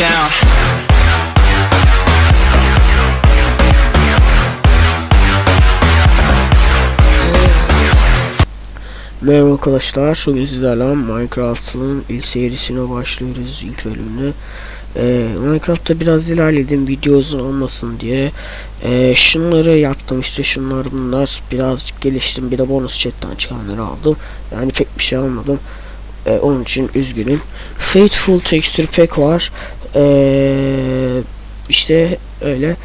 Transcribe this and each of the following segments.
down. Merhaba arkadaşlar, bugün sizlerle Minecraft'ın ilk serisine başlıyoruz, ilk bölümüne. Minecraft'ta biraz ilerledim video uzun olmasın diye. Şunları yaptım, işte şunlar bunlar, birazcık geliştim, bir de bonus chat'ten çıkanları aldım. Yani pek bir şey almadım, onun için üzgünüm. Faithful Texture Pack var, işte öyle.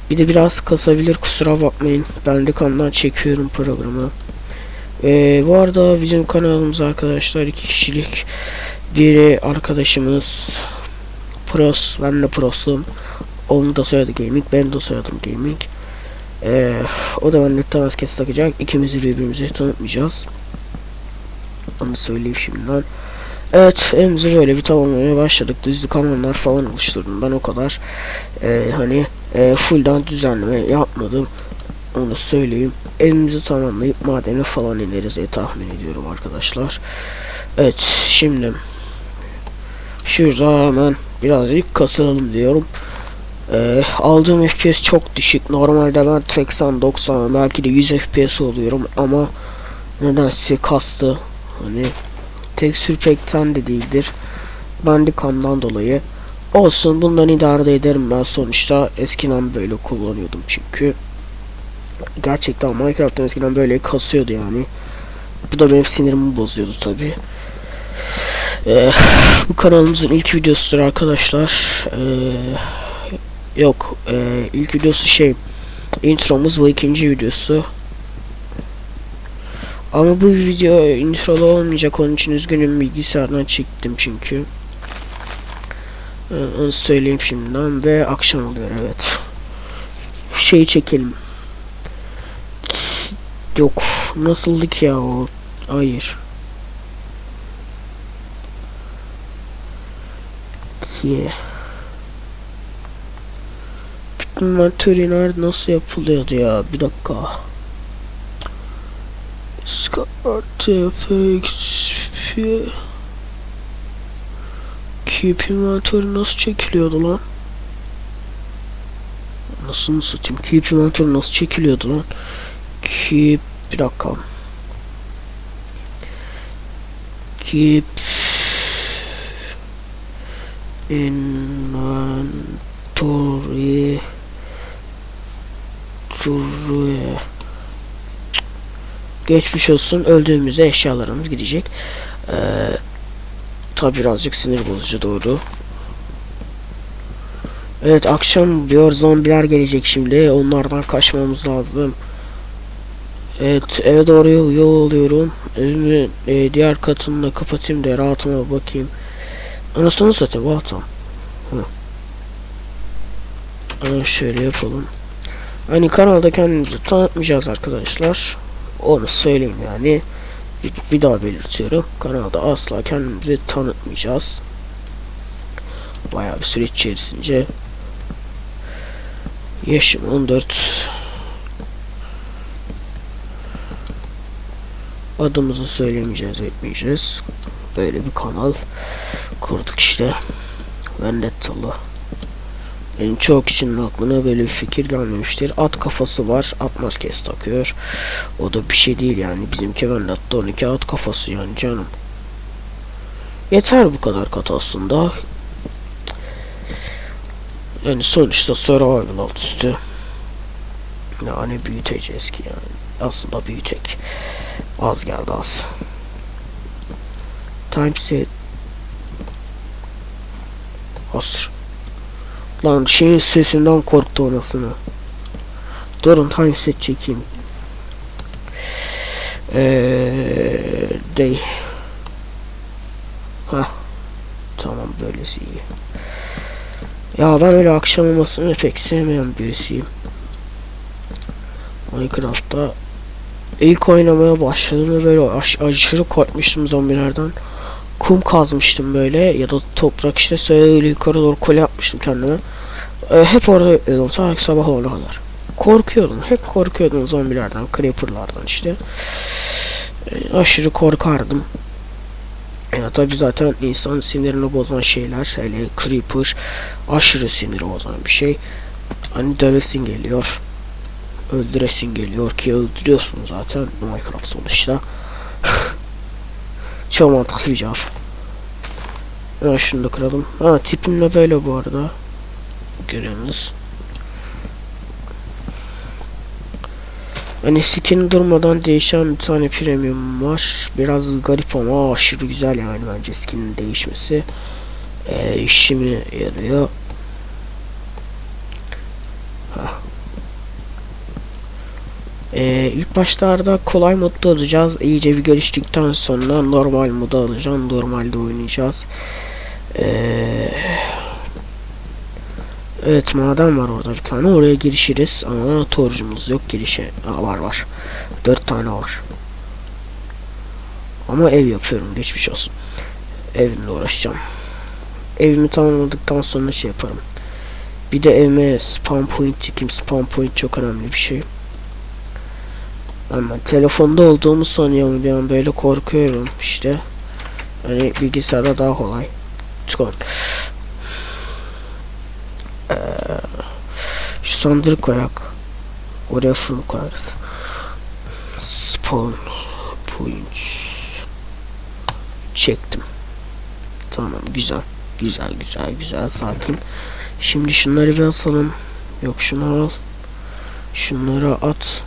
Bir de biraz kasabilir, kusura bakmayın, ben de kanaldan çekiyorum programı. Bu arada bizim kanalımız arkadaşlar 2 kişilik, biri arkadaşımız Pros, ben de Pros'um, onun da soyadı Gaming, ben de soyadım Gaming. O da benimle temas kes takacak, ikimizi birbirimize tanıtmayacağız, onu söyleyeyim şimdiden. Evet, elimizi böyle bir tamamlamaya başladık. Düzlük alanlar falan oluşturdum ben, o kadar. Full'dan düzenleme yapmadım, onu söyleyeyim. Elimizi tamamlayıp madene falan ineriz diye tahmin ediyorum arkadaşlar. Evet, şimdi şurada hemen birazcık kasılalım diyorum. Aldığım FPS çok düşük. Normalde ben 80-90 belki de 100 FPS oluyorum ama nedense kastı. Hani tekstür pack'ten de değildir, Bandicam'dan dolayı. Olsun, bundan idare ederim ben, sonuçta eskiden böyle kullanıyordum çünkü. Gerçekten Minecraft'tan eskiden böyle kasıyordu yani. Bu da benim sinirimi bozuyordu tabi. Bu kanalımızın ilk videosudur arkadaşlar. İlk videosu intromuz, bu ikinci videosu. Ama bu video introlu olmayacak, onun için üzgünüm, bilgisayardan çektim çünkü. Onu söyleyeyim şimdiden ve akşam oluyor, evet. Çekelim. Yok, nasıldı ki ya o? Hayır. Inventörü nerede, nasıl yapılıyordu ya? Bir dakika. Keep inventörü nasıl çekiliyordu lan? Nasıl satayım? Keep inventörü nasıl çekiliyordu lan? Keep, bir dakika. Keep inventory geçmiş olsun, öldüğümüzde eşyalarımız gidecek. Tabi birazcık sinir bozucu, doğru. Evet, akşam diyor, zombiler gelecek şimdi, onlardan kaçmamız lazım. Evet, eve doğru yol alıyorum. Evimi diğer katını da kapatayım da rahatıma bakayım. Anasını satayım, rahatım. Şöyle yapalım. Hani kanalda kendimizi tanıtmayacağız arkadaşlar, onu söyleyeyim yani. Bir daha belirtiyorum, kanalda asla kendimizi tanıtmayacağız. Bayağı bir süreç içerisince. Yaşım 14. Adımızı söylemeyeceğiz, etmeyeceğiz. Böyle bir kanal kurduk işte. Vendettalı. Benim çoğu kişinin aklına böyle bir fikir gelmemiştir. At kafası var, at maskesi takıyor. O da bir şey değil yani. Bizimki Vendetta 12 at kafası yani canım. Yeter bu kadar kat aslında. Yani sonuçta survival alt üstü. Yani büyüteceğiz ki yani. Aslında büyütek. Az geldi, az. Timeset. Hasır. Lan şeyin sesinden korktu anasını. Durun, timeset çekeyim. Tamam, böylesi iyi. Ya ben öyle akşam olmasını pek sevmeyen birisiyim. Minecraft'ta ilk oynamaya başladığımda böyle aşırı korkmuştum zombilerden. Kum kazmıştım böyle, ya da toprak, işte öyle yukarı doğru kule yapmıştım kendime. Hep orada bekledim ta sabah olana kadar. Hep korkuyordum zombilerden, creeperlardan işte. Aşırı korkardım. Tabi zaten insan sinirini bozan şeyler, hele Creeper aşırı siniri bozan bir şey. Hani dövesin geliyor, öldüresin geliyor ki öldürüyorsun zaten Minecraft sonuçta. Çok mantıklı bir cevap. Şunu da kıralım. Tipimle böyle bu arada. Görüyorsunuz. Hani skin durmadan değişen bir tane premium var. Biraz garip ama aşırı güzel yani bence skinin değişmesi. İşimi yarıyor. İlk başlarda kolay modda alacağız. İyice bir geliştikten sonra normal moda alacağım. Normalde oynayacağız. Evet, maden var orada bir tane. Oraya girişiriz ama torcumuz yok. Girişe var. 4 tane var. Ama ev yapıyorum. Geçmiş olsun. Evimle uğraşacağım. Evimi tamamladıktan sonra şey yaparım. Bir de evime spawn point çekeyim. Spawn point çok önemli bir şey. Ben telefonda olduğumu sanıyorum. Yani böyle korkuyorum işte. Hani bilgisayarda daha kolay. Çıkalım. Şu sandık koyak. Oraya şunu koyarız. Spawn point. Çektim. Tamam, güzel. Güzel, sakin. Şimdi şunları bir atalım. Yok, şunu al. Şunları at.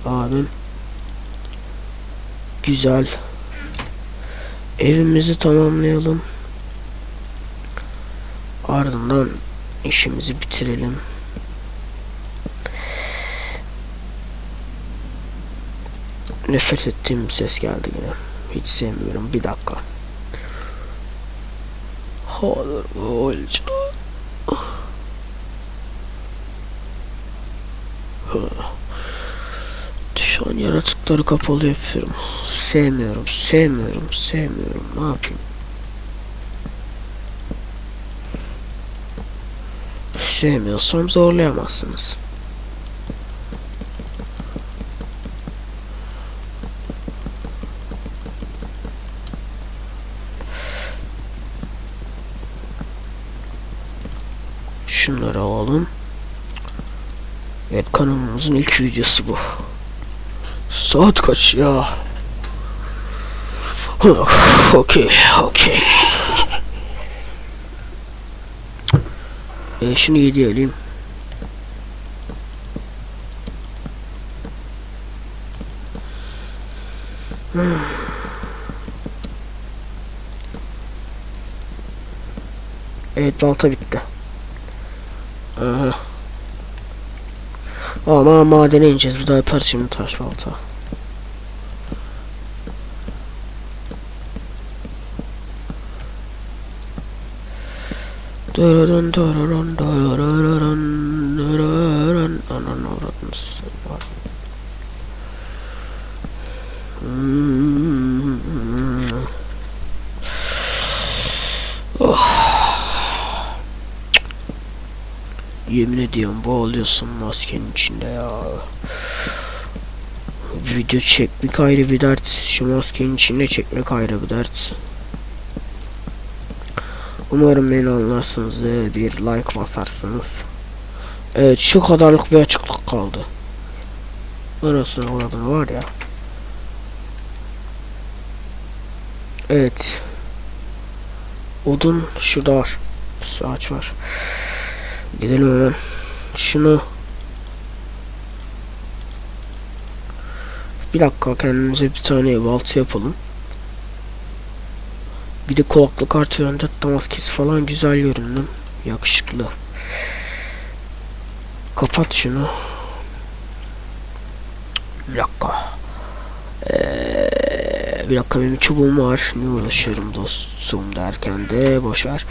Abim. Güzel. Evimizi tamamlayalım. Ardından işimizi bitirelim. Nefret ettiğim bir ses geldi yine. Hiç sevmiyorum. Bir dakika. Havalar olacak. Şu an yaratıkları kapalı yapıyorum. Sevmiyorum. Ne yapayım? Sevmiyorsam zorlayamazsınız. Şunları alalım. Evet, kanalımızın ilk videosu bu. Saat kaç ya? Okey. Şunu 7 alayım. Evet, balta bitti. Ama madene ineceğiz. Bir daha yaparız şimdi taş balta. Yemin ediyorum boğuluyorsun maskenin içinde ya. Video çekmek ayrı bir dert. Şu maskenin içinde çekmek ayrı bir dert. Umarım beni anlarsınız ve bir like basarsınız. Evet, şu kadarlık bir açıklık kaldı. Anasını uğradığını var ya. Evet. Odun şurada var. Bir ağaç var. Gidelim hemen. Şunu. Bir dakika, kendimize bir tane balta yapalım. Bir de kulaklık artı yönde maskesi falan güzel göründüm. Yakışıklı. Kapat şunu. Bir dakika. Bir dakika, benim çubuğum var. Ne uğraşıyorum dostum derken de boşver.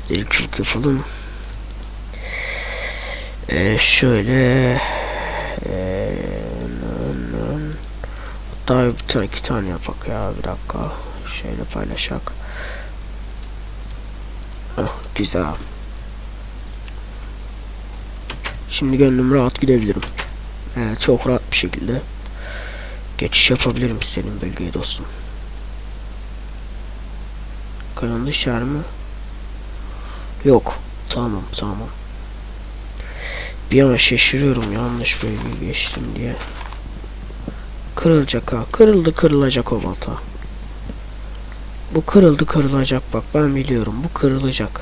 Delikçilik yapalım. Şöyle. Hatta bir tane 2 tane yapak ya, bir dakika. Şöyle paylaşak. Güzel. Şimdi gönlüm rahat gidebilirim. Çok rahat bir şekilde geçiş yapabilirim senin bölgeye dostum. dakika, yanlış yer mi? Yok. Tamam. Bir an şaşırıyorum yanlış bölgeyi geçtim diye. Kırılacak ha. Kırılacak o balta. Bu kırılacak bak, ben biliyorum bu kırılacak.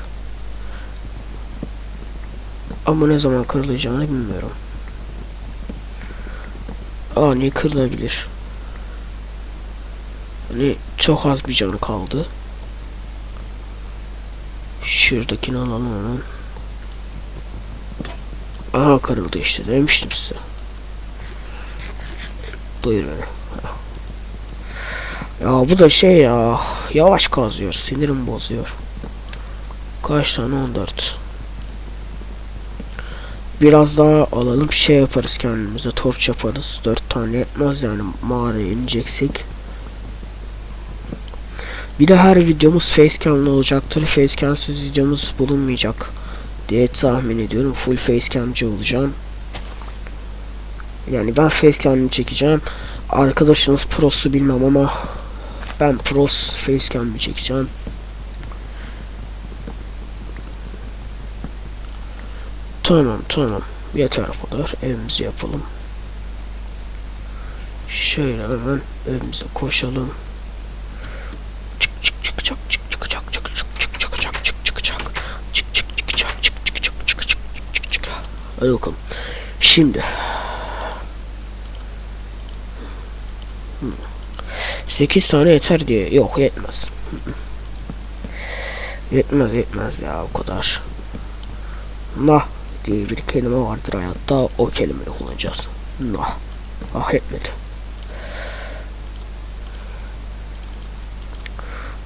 Ama ne zaman kırılacağını bilmiyorum. Ani kırılabilir. Hani çok az bir canı kaldı. Şuradakini alalım hemen. Aha, kırıldı işte, demiştim size. Buyur beni. Ya bu da şey ya, yavaş kazıyor, sinirim bozuyor. Kaç tane? 14. Biraz daha alalım, şey yaparız kendimize, torç yaparız. 4 tane yetmez yani mağaraya ineceksek. Bir de her videomuz facecam'lı olacaktır. Facecam'sız videomuz bulunmayacak diye tahmin ediyorum. Full facecam'cı olacağım. Yani ben facecam'ını çekeceğim. Arkadaşınız prosu bilmem ama ben pros facecam'ını çekeceğim. Tamam. Yeter o kadar. Evimizi yapalım. Şöyle hemen evimize koşalım. Hadi bakalım. Şimdi 8 tane yeter diye. Yok, yetmez. Yetmez ya, o kadar. Nah diye bir kelime vardır hayatta, o kelimeyi kullanacağız. Nah. Ah, yetmedi.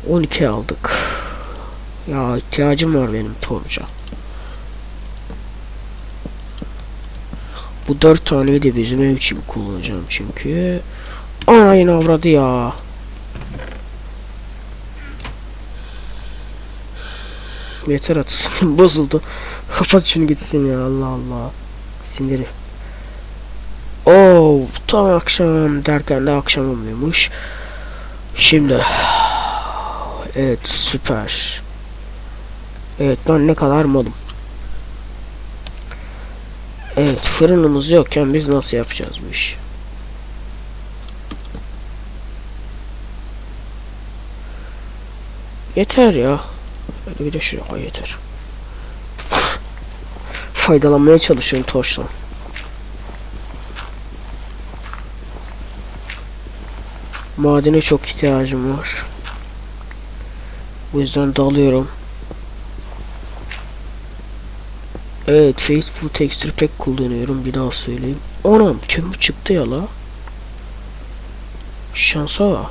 12 aldık. Ya ihtiyacım var benim torca. Bu 4 taneyi de bizim ev için kullanacağım çünkü. Anayın avradı ya. Yeter at. Bozuldu. Kapat şunu gitsin ya, Allah Allah. Siniri. Oo, tam akşam derken de akşam olmuyormuş. Şimdi. Evet, süper. Evet, ben ne kadar malım. Evet, fırınımız yokken biz nasıl yapacağız bu işi? Yeter ya. Hadi bir de şuraya yeter. Faydalanmaya çalışıyorum torçtan. Madene çok ihtiyacım var. Bu yüzden dalıyorum. Evet, Faithful Texture Pack kullanıyorum, bir daha söyleyeyim. Anam, kömür çıktı ya la. Şansa var.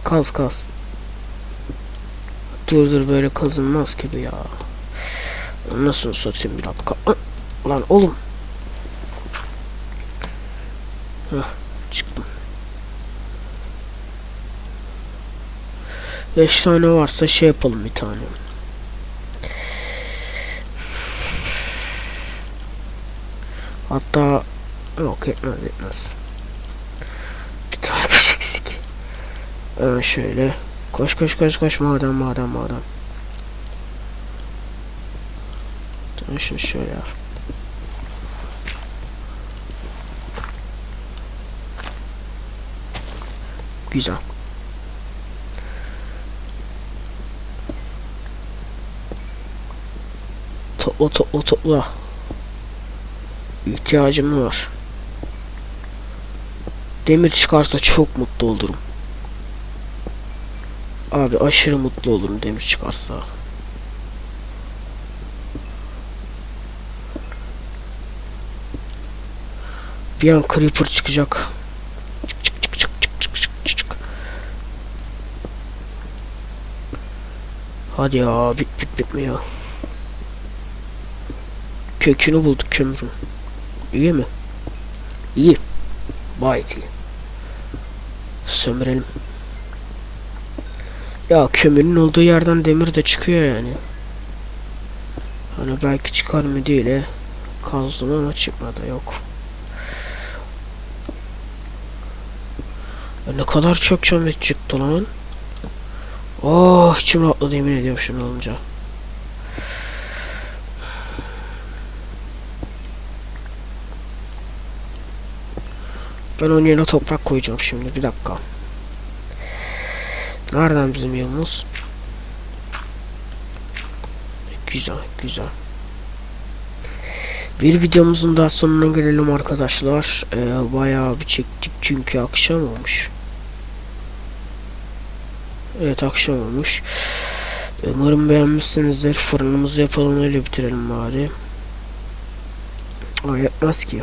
Kaz. Dur böyle kazınmaz gibi ya. Nasıl satayım bir dakika. Lan oğlum. Heh, çıktım. 5 tane varsa şey yapalım, bir tane. Hatta yok, yetmez. Bir tane taş eksik. Şöyle. Koş, maden. Şunu şöyle yap. Güzel. Topla. İhtiyacım var. Demir çıkarsa çok mutlu olurum. Abi aşırı mutlu olurum demir çıkarsa. Bir an creeper çıkacak. Çık. Hadi ya, bitmiyor. Kökünü bulduk kömürün. İyi mi? İyi. Gayet iyi. Sömürelim. Ya kömürün olduğu yerden demir de çıkıyor yani. Hani belki çıkar mı diye kazdım ama çıkmadı, yok. Ne kadar çok kömür çıktı lan. Oh, içim rahatladı yemin ediyorum şunu olunca. Ben onun yerine toprak koyacağım şimdi, bir dakika. Nereden bizim yolumuz? Güzel güzel. Bir videomuzun daha sonuna gelelim arkadaşlar. Bayağı bir çektik çünkü akşam olmuş. Evet, akşam olmuş. Umarım beğenmişsinizdir. Fırınımızı yapalım, öyle bitirelim bari. Ay, yetmez ki.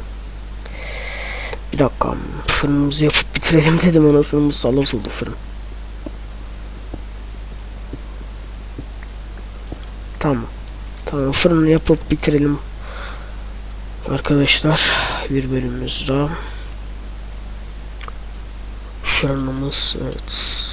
Bir dakika. Fırınımızı yapıp bitirelim dedim, anasını musallat oldu fırın. Tamam. Tamam, fırını yapıp bitirelim. Arkadaşlar, bir bölümümüz daha. Fırınımız, evet.